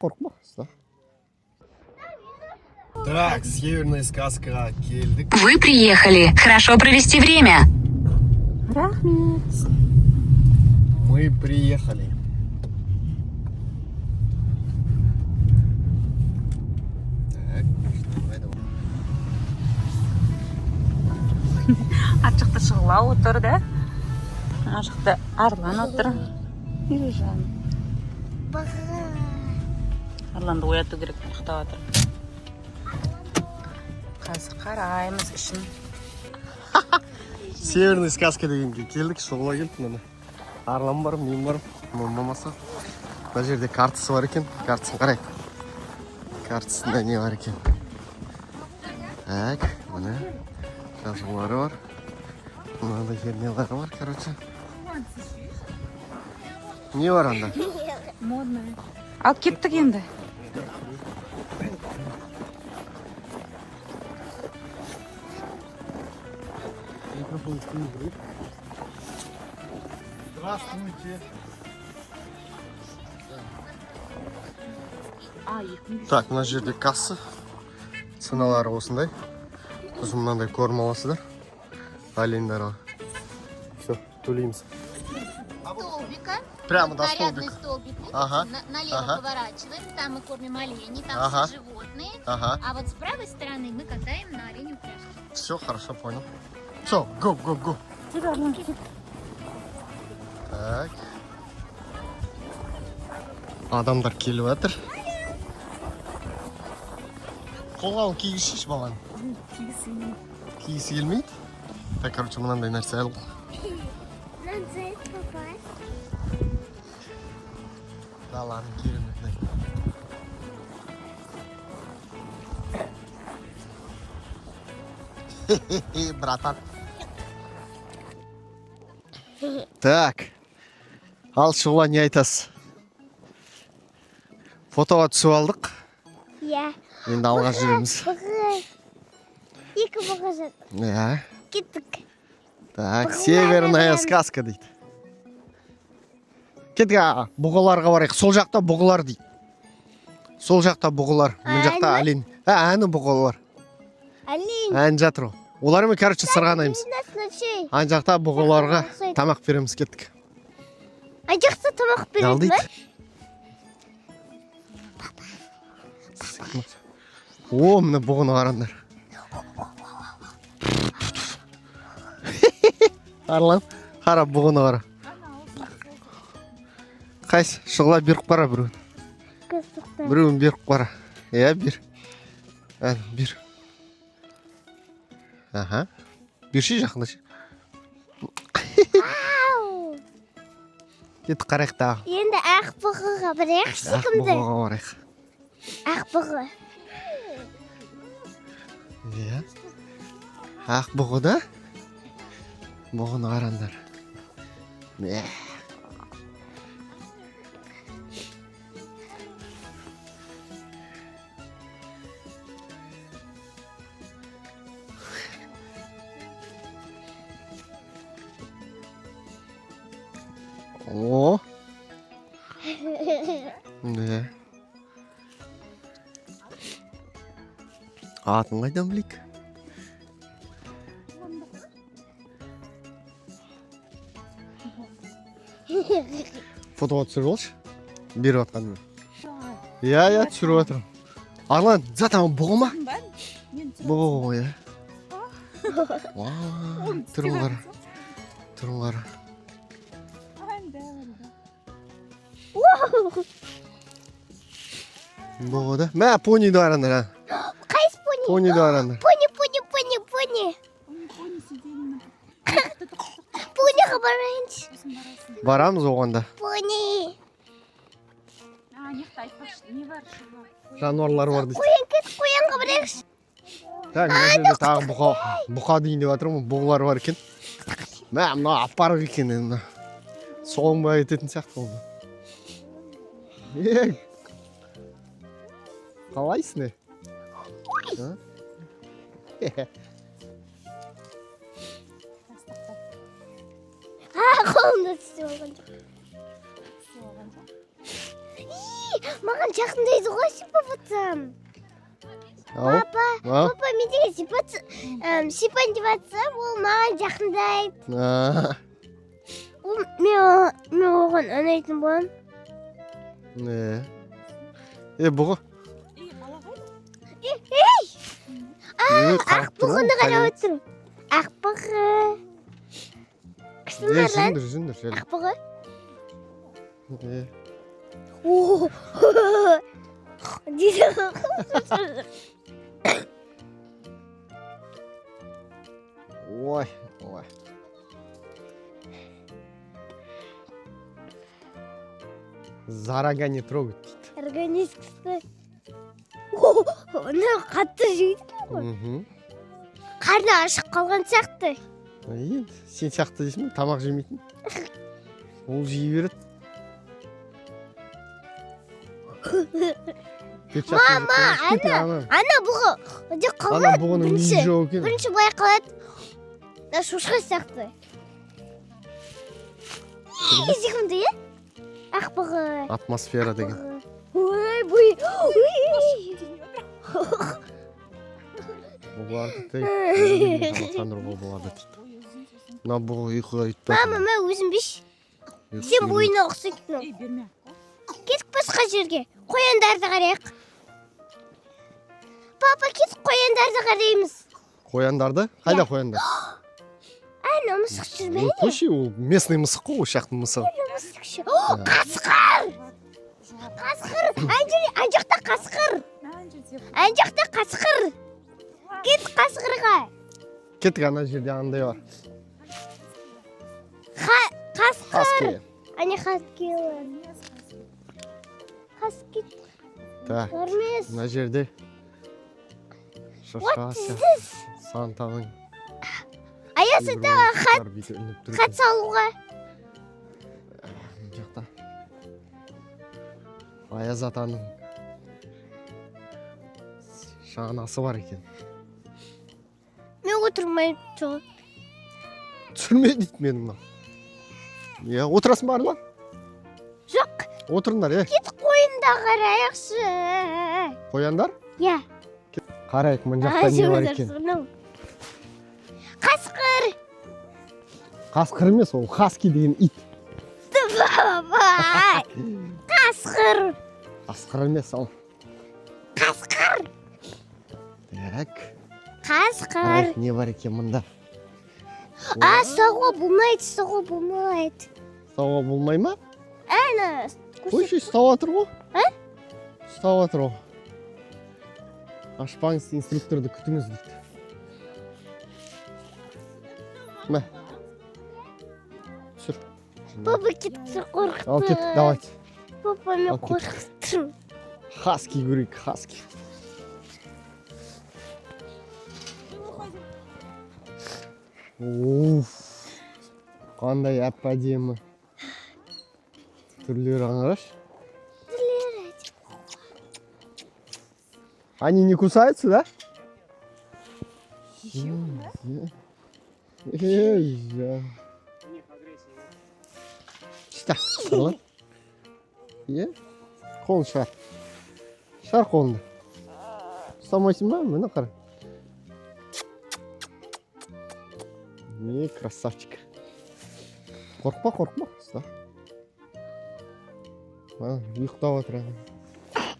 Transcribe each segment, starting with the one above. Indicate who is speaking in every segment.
Speaker 1: Қорқмаңыз. Так, северная сказка келдік.
Speaker 2: Вы приехали. Хорошо провести время.
Speaker 3: Рахмет.
Speaker 1: Мы приехали. Так, давай.
Speaker 3: Ат жақта Шұғыла отыр да. Ар жақта Арлан отыр. Ержан. Арланды ояту керек, ұйықтап отыр. Қазір қараймыз үшін.
Speaker 1: Северная сказка дегенге келдік. Шұғыла келді міне. Арлан бар, мен бар, болмаса. Мына жерде картасы бар екен. Картасын қарайық. Картасында не бар екен? Так, міне жазулары бар. Мынандай хернелері бар, короче. Не бар анда?
Speaker 3: Модная. Ал кеттік енді.
Speaker 1: Здравствуйте. Так, мына жерде касса. Ценалары осындай. Сосын мынандай көрім аласыздар. Олендар бар. Все, төлейміз.
Speaker 4: Столбика.
Speaker 1: Прямо до
Speaker 4: Нарядный
Speaker 1: столбика.
Speaker 4: столбик.
Speaker 1: Ага.
Speaker 4: Налево
Speaker 1: Ага.
Speaker 4: поворачиваем. Там мы кормим оленей, там
Speaker 1: Ага.
Speaker 4: все животные.
Speaker 1: Ага.
Speaker 4: А вот с правой стороны мы катаем на оленью упряжке.
Speaker 1: Все, хорошо, понял. Все, go, go, go. Так. Адамдар келіп жатыр. Қолғауын кигізшейші баланы. Кигісі келмейді. Так, короче, мынандай нәрсе алып. Даланың кереметіне. Хе-хе-хе, братан. Так. Ал Шұғыла, не айтасыз? Фотоға түсіп алдық.
Speaker 5: Иә.
Speaker 1: Енді алға жүреміз.
Speaker 5: Екі бұғы жатыр.
Speaker 1: Иә.
Speaker 5: Кеттік.
Speaker 1: Так, северная сказка дейді. Кеттік, бұғыларға барайық. Сол жақта бұғылар дейді. Сол жақта бұғылар. Бұл жақта олень. Әні бұғылар.
Speaker 5: Олень.
Speaker 1: Ән жатыр ол. Олармен, короче, сырғанаймыз. Ан жақта бұғыларға тамақ береміз. Кеттік.
Speaker 5: Ан жақта тамақ береміз бе?
Speaker 1: О, міне бұғыны қарандар. Арлан, қара бұғыны қара. Қайсы, Шұғыла беріп қара біреуін. Біреуін беріп қара. Е, бер. Бер. Аха. Берші жақындашы. Кет қарайық тағы.
Speaker 5: Енді ақ бұғыға бірек
Speaker 1: Ақ
Speaker 5: секімді.
Speaker 1: бұғыға барайық.
Speaker 5: Ақ бұғы.
Speaker 1: Иә. Ақ бұғыда бұғыны қарандар. О. Ne? Атын қайдан білейік? Фотоға түсіріп алшы. Беріп атқанын. Иә, түсіріп атырым. Арлан, затан бұғы ма? Бұғы, иә. Тұрыңғара. Тұрыңғара. Бұғы да. Мә, пониді арандар.
Speaker 5: Қайсы пони?
Speaker 1: Пониді арандар.
Speaker 5: Пони. Пониға барайыншы.
Speaker 1: Барамыз оғанда.
Speaker 5: Пони.
Speaker 1: Жануарлар бар дейді.
Speaker 5: Қоян кет, қоянға барайықшы.
Speaker 1: Так, мына жерде тағы бұқа дейін деп жатырмын, бұғылар бар екен. Мә, мына апарық екен енді. Соғынбай ететін сияқты болды. Қалайсың, не?
Speaker 5: Қолымда түсіп алған жоқ. маған жақындайды ғой сипап жатсам.
Speaker 1: Ау. Ау.
Speaker 5: Папа мен деген сипайын деп жатсам, ол маған жақындайды. Мен оған ұнайтын боламын.
Speaker 1: Бұғы.
Speaker 5: Ақ бұғыны қарап отырмын. Ақ бұғы.
Speaker 1: Жүндір.
Speaker 5: Ақ бұғы. Дейді.
Speaker 1: Ой. Зарага не трогать дейді.
Speaker 5: Организмді. Оны қатты жейді ғой. Қарны ашық қалған сияқты.
Speaker 1: Енді сен сияқты дейсің бе? Тамақ жемейтін. Ол жей береді.
Speaker 5: Мама, ана бұғы. Де қалады.
Speaker 1: Ана бұғының мүйі жоқ екен.
Speaker 5: Бірінші былай қалады. Шошқа сияқты. Секунды, е? Ақ бұғы.
Speaker 1: Атмосфера деген.
Speaker 5: Ой, бұй.
Speaker 1: Бұғыларды дейді. Тамақтандыруға болады дейді. Мына бұғы ұйқыға үйтпеді.
Speaker 5: Мама, мен өзім беш. Сен бойына ұқсайтын. Кетік басқа жерге. Қояндарды қарайық. Папа, кетік қояндарды қараймыз.
Speaker 1: Қояндарды? Қайда қояндар?
Speaker 5: Әне, мысық жүрмейді.
Speaker 1: Қойшы, ол местный мысық қой, шақтың мысығы.
Speaker 5: Қасқыр! Қасқыр! Анжақта қасқыр! Анжақта қасқыр! Кет қасқырға!
Speaker 1: Кеттік, ана жерде андай бар.
Speaker 5: Қасқыр! Ане қасқыр. Қасқыр.
Speaker 1: Так,
Speaker 5: Көрмес.
Speaker 1: мына жерде шошқасы, Сантаның
Speaker 5: Аясыдағы хат салуға.
Speaker 1: Жақта Аяз атаның шағанасы бар екен.
Speaker 5: Мен отырмайын жоқ.
Speaker 1: Түсірме дейді менің мына. Отырасың бар ма?
Speaker 5: Жоқ.
Speaker 1: Отырыңдар,
Speaker 5: Кет қойында қарайықшы.
Speaker 1: Қояндар?
Speaker 5: Я.
Speaker 1: Қарайық, мұн жақта не бар екен.
Speaker 5: Қасқыр.
Speaker 1: Қасқыр емес, ол хаски деген ит.
Speaker 5: Қасқыр.
Speaker 1: Қасқыр емес, ол.
Speaker 5: Қасқыр.
Speaker 1: Так.
Speaker 5: Қасқыр.
Speaker 1: Не бар екен мұнда?
Speaker 5: Сауға болмайды.
Speaker 1: Сауға болмай ма?
Speaker 5: Әне.
Speaker 1: Қойшы, ұстап атыр ғой. Ұстап атыр ғой. Ашпаңыз, инструкторды күтіңіз дейді. Мә. Түсір.
Speaker 5: Папа кетті қорқытты.
Speaker 1: Ал кет, давайте.
Speaker 5: Папа мен қорқыттым.
Speaker 1: Хаски көрейік, хаски. Қандай әп-әдемі. Түрлері аңғараш. Они не кусаются, да? Шта, сырлы. Қолын шығар. Шығар қолынды. Ұстамайсың ба? Мені қара. Красавчик. Қорқпа. Ұста. Ұйықтап отыр.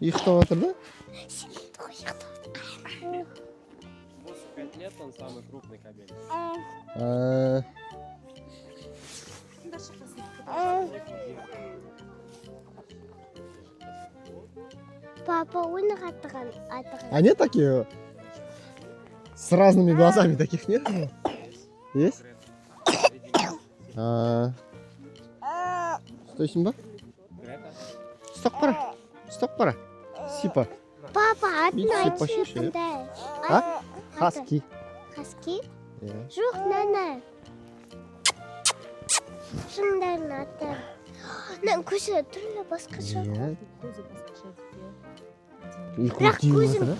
Speaker 1: Ұйықтап отыр, да?
Speaker 6: 5 лет он самый крупный кабель.
Speaker 5: Папа ойнақ атыған.
Speaker 1: Они такие с разными глазами, таких нет? Есть? Стойсың ба? Ұстап қара. Сипа.
Speaker 5: Папа атын
Speaker 1: Сипа
Speaker 5: айтшы
Speaker 1: шеше.
Speaker 5: қандай?
Speaker 1: Хаски.
Speaker 5: Хаски? Жоқ, нана. Шыңдардың аты. Көзі түрлі басқаша.
Speaker 1: Ұйқылы түйіп отыр, да?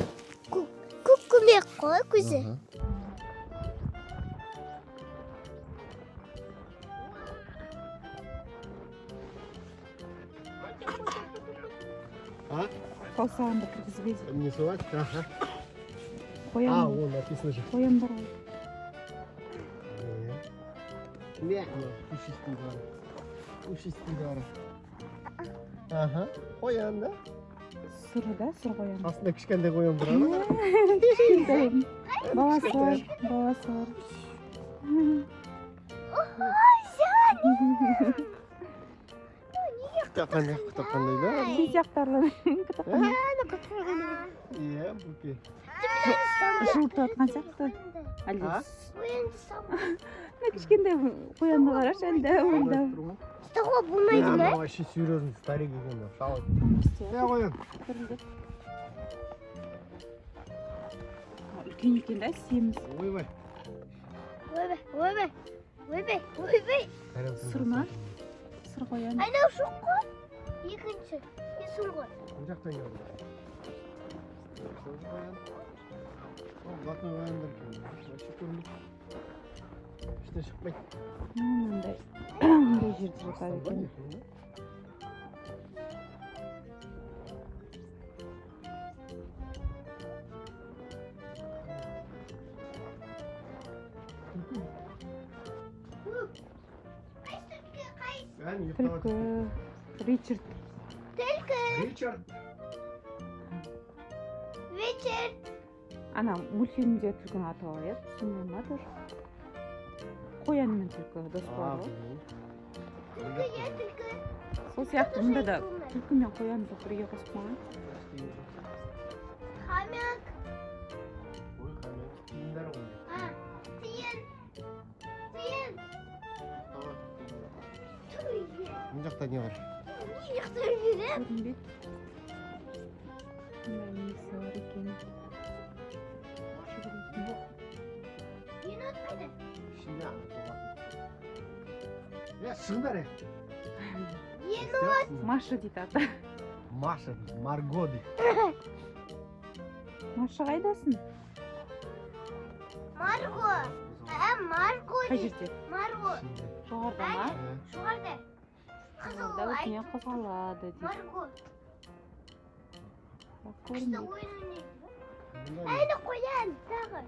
Speaker 5: Көк көмек қой көзі.
Speaker 1: А?
Speaker 3: Саусағымды кіргізбейді.
Speaker 1: Не сувать? Ага.
Speaker 3: Қоян.
Speaker 1: Вон написано же.
Speaker 3: Қоян бар ғой.
Speaker 1: Не, пушистый бар. Пушистый бар. Ага. Қоян да?
Speaker 3: Сұр да, сұр қоян.
Speaker 1: Астында кішкентай қоян бар ма?
Speaker 3: Кішкентай. Баласы бар, баласы бар.
Speaker 1: Кітапхана кітапхандай да?
Speaker 3: Сен сияқтарлы кітапхана.
Speaker 1: Иә, бүке.
Speaker 3: Жылтып жатқан сияқты. Әлде
Speaker 1: А?
Speaker 5: Қоянды сабы.
Speaker 3: мына кішкентай қоянды қарашы, әлде ойда.
Speaker 5: Ұстауға болмайды ма?
Speaker 1: Мына вообще серьезный старик екен. Шал. Не қоян?
Speaker 3: Үлкен екен да, семіз.
Speaker 1: Ойбай.
Speaker 5: Ойбай, ойбай, ойбай, ойбай.
Speaker 3: Сұр ма? Сұр қоян.
Speaker 5: Анау жоқ қой. Екінші. Не сұр ғой?
Speaker 1: Бұл жақтан келді. Сұр қоян. Блатной қояндар екен. Вообще көрінбейді. Іштен шықпайды.
Speaker 3: Мынандай жерде жатады екен. Түлкі Ричард.
Speaker 1: Ричард.
Speaker 5: Вечер.
Speaker 3: Ана мультфильмде түлкінің аты бар еді, сондай ма тоже? Қоян мен түлкі дос бар ғой.
Speaker 5: Түлкі, я түлкі.
Speaker 3: Сол сияқты мұнда да түлкі мен қоянды бірге қосып қойған.
Speaker 5: Хамяк.
Speaker 1: Ой, қаме. Тиындар ғой.
Speaker 5: А, тиын. Тиын. Түлкі.
Speaker 1: Бұл жақта не бар?
Speaker 5: Не жақтар берем?
Speaker 3: Көрінбейді. Қандай несі бар екен.
Speaker 5: Енот қайда?
Speaker 1: Ішінде шыңдар е.
Speaker 5: Енот.
Speaker 3: Маша дейді аты.
Speaker 1: Маша, Марго дейді.
Speaker 3: Маша қайдасың?
Speaker 5: Марго. Марго
Speaker 3: Қай
Speaker 5: дейді.
Speaker 3: жерде?
Speaker 5: Марго.
Speaker 3: Жоғарда ма?
Speaker 5: Жоғарда. Қызыл
Speaker 3: Да,
Speaker 5: лайк.
Speaker 3: өзіне қосалады дейді.
Speaker 5: Марго.
Speaker 3: Бірақ
Speaker 5: Күшті
Speaker 3: көрінбейді.
Speaker 5: ойын ойнайды. Әйді қоян, тағы.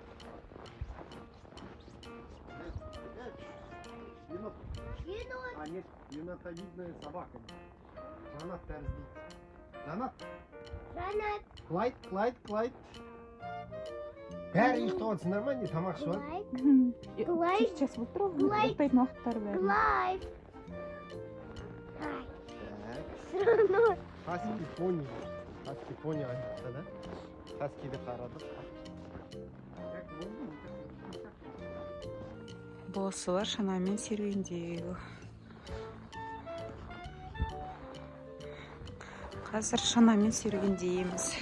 Speaker 1: Енот.
Speaker 5: Енот.
Speaker 1: А нет, енотовидная собака. Жанат тәрізді. Жанат.
Speaker 5: Жанат.
Speaker 1: Клайд. Бәрі ұйықтап отырсыңдар ма? Не тамақ ішіп алып?
Speaker 5: Клайд. Глайд.
Speaker 3: Кеш час болып тұр ғой.
Speaker 5: Глайд.
Speaker 3: Ұйықтайтын уақыттары бәрі.
Speaker 5: Глайд. Ай,
Speaker 1: Так.
Speaker 5: сырнот.
Speaker 1: Хаски пони. Хаски пони айтты да? Хаскиді қарадық.
Speaker 3: Босы бар, шанамен серуендеу. Қазір шанамен серуендейміз.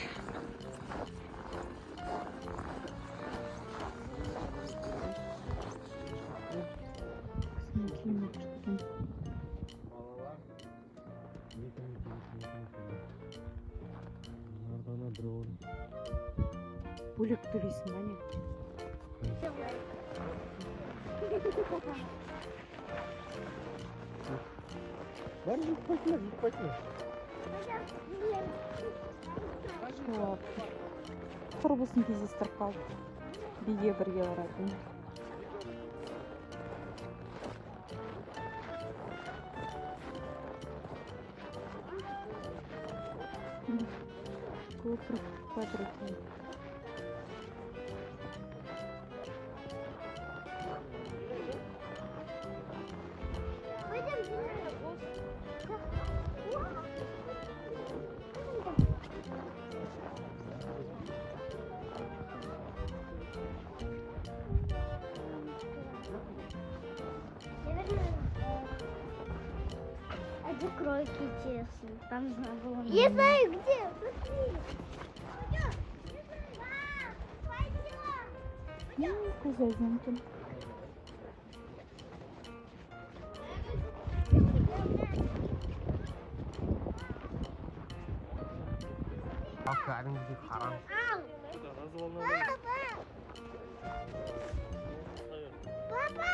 Speaker 3: Бөлек төлейсің ба не?
Speaker 1: Бар жұтпайтындар.
Speaker 3: Құрбысын кездестіріп қалды. Биге бірге баратын. Көпір квадратын.
Speaker 5: А где кролики интересно? Там было. Я знаю где. Смотри.
Speaker 3: Козазенькин.
Speaker 1: Кәдімгідей қарам.
Speaker 5: Папа.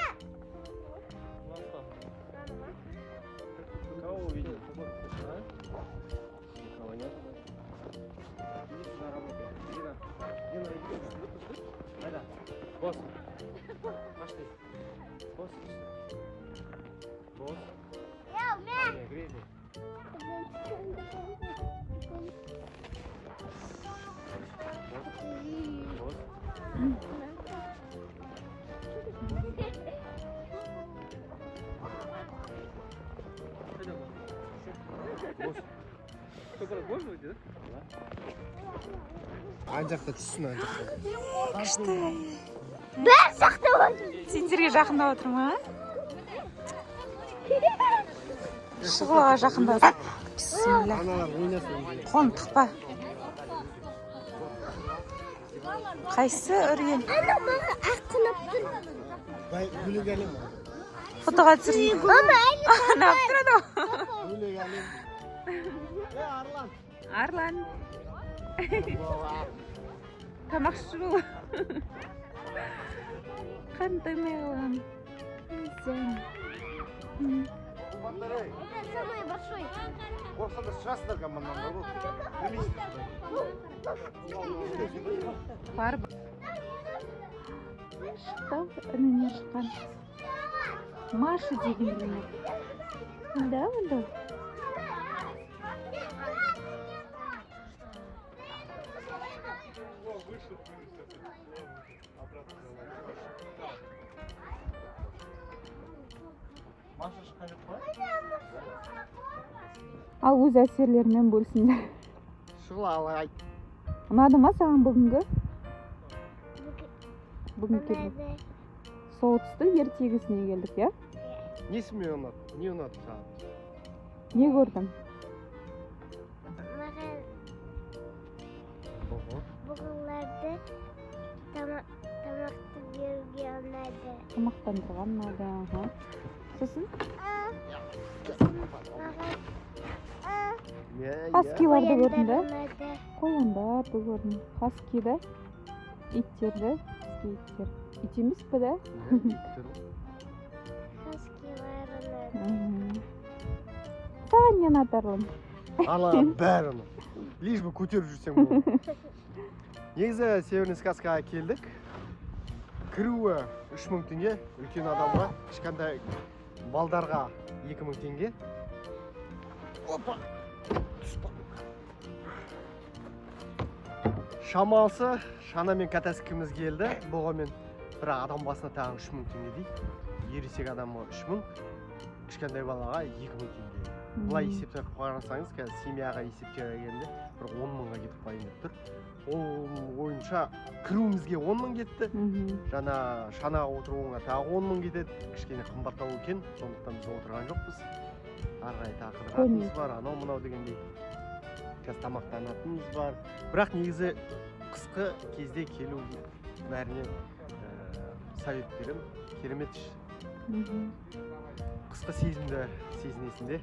Speaker 6: Кого увидел? А? Никого нет. Бос. Пошли. Бос. Бос. Не, грейди. Бос. Бос. Только бос будет, да?
Speaker 1: Ан жақта түссін, ан жақта.
Speaker 5: Бәрі сақтап отыр.
Speaker 3: Сендерге жақындап отыр ма? Шұғылаға жақындап. Бисмилля.
Speaker 1: Аналар ойнасын.
Speaker 3: Қолын тықпа. Қайсы үрген?
Speaker 5: Ана маған ақынып тұр.
Speaker 1: Гүлі кәлем.
Speaker 3: Фотоға түсірейін.
Speaker 5: Мама, әлі
Speaker 3: Анап тұрады ма?
Speaker 1: Гүлі кәлем. Арлан.
Speaker 3: Арлан. Тамақ ішіп ол. Қандай майлан.
Speaker 5: это самый большой.
Speaker 1: Қорқсада шығасыздар командан ғой. Білмейсіздер.
Speaker 3: Бар. Шықтау үніне шыққан. Маша деген білмек. Да, да. Ал өз әсерлерімен бөлсіңдер.
Speaker 1: Шұғыла айт.
Speaker 3: Ұнады ма саған бүгінгі? Бүгін келдік. Солтүстік ертегісіне келдік, я?
Speaker 1: Несіме ұнады? Не ұнады саған?
Speaker 3: Не көрдің?
Speaker 5: Маған
Speaker 1: Ого.
Speaker 5: бұғыларды тамақты беруге ұнайды.
Speaker 3: Тамақтандырған ұнады. Аха. Сосын? Хаскиларды көрдің бе? Қояндарды көрдім. Хаскиді, иттерді, иттер. Ит емес пе да?
Speaker 5: Хаскилар ұнайды.
Speaker 3: Саған не ұнады Арлан?
Speaker 1: Ала бәрі ұнады. Лишь бы көтеріп жүрсем болды. Негізі Северный сказкаға келдік. Кіруі 3000 теңге, үлкен адамға, кішкентай балдарға 2000 теңге. Опа! Шамасы, шанамен катаскіміз келді. Бұғымен бір адам басына тағы 3000 теңге дейді. Ересек адамға 3000, кішкентай балаға 2000 теңге. Бұлай есептеп қарасаңыз, қазір семьяға есептеп келгенде бір 10 мыңға кетіп қайын деп тұр. Ол ойынша кіруімізге 10 мың кетті. Жана шанаға отыруыңа тағы 10 мың кетеді. Кішкене қымбаттау екен, сондықтан біз отырған жоқпыз. Арғай тақырғатымыз бар, анау мынау дегендей. Қазір тамақтанатынымыз бар. Бірақ негізі қысқы кезде келу бәріне совет берем. Керемет. Қысқы сезімді сезінесінде.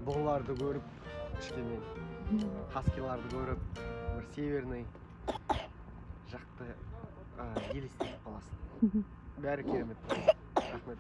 Speaker 1: Бұғыларды көріп, кішкене хаскиларды көріп, бір северный жақты елестетіп қаласың. Бәрі керемет. Рахмет.